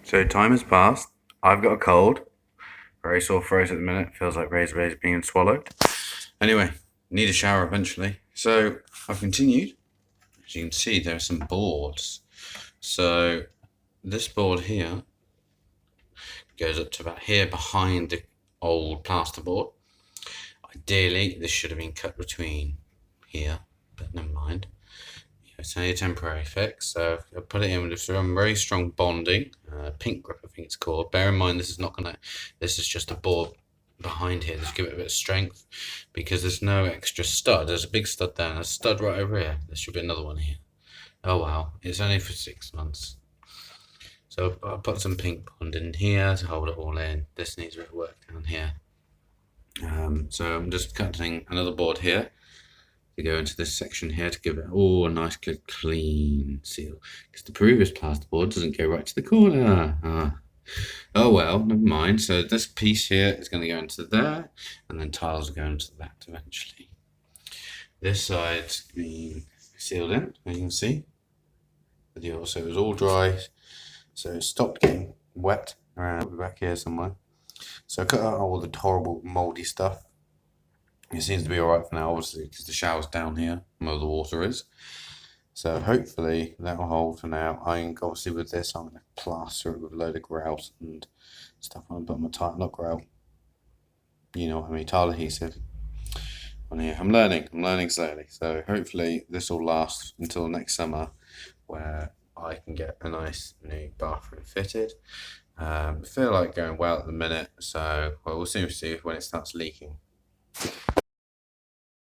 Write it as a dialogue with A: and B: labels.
A: So time has passed. I've got a cold. Very sore throat at the minute. Feels like Razor's being swallowed. Anyway, need a shower eventually. So I've continued. As you can see, there are some boards. So this board here goes up to about here behind the old plasterboard. Ideally, this should have been cut between here, but never mind. It's only a temporary fix, so I put it in with some very strong bonding, pink grip I think it's called. Bear in mind this is just a board behind here, just give it a bit of strength, because there's no extra stud. There's a big stud there and a stud right over here. There should be another one here. Oh wow, it's only for 6 months. So I put some pink bond in here to hold it all in. This needs a bit of work down here. So I'm just cutting another board here to go into this section here to give it a nice good clean seal, because the previous plasterboard doesn't go right to the corner. Oh well, never mind. So this piece here is going to go into there, and then tiles are going into that eventually. This side's been sealed in, as you can see. So it was all dry, so it stopped getting wet around back here somewhere. So I cut out all the horrible mouldy stuff. It seems to be alright for now, obviously, because the shower's down here where the water is. So hopefully that will hold for now. Obviously with this, I'm going to plaster it with a load of grout and stuff. I'm going to put my tile, not grout, you know what I mean, tile adhesive on here. I'm learning slowly. So hopefully this will last until next summer, where I can get a nice new bathroom fitted. I feel like going well at the minute, so we'll soon see when it starts leaking.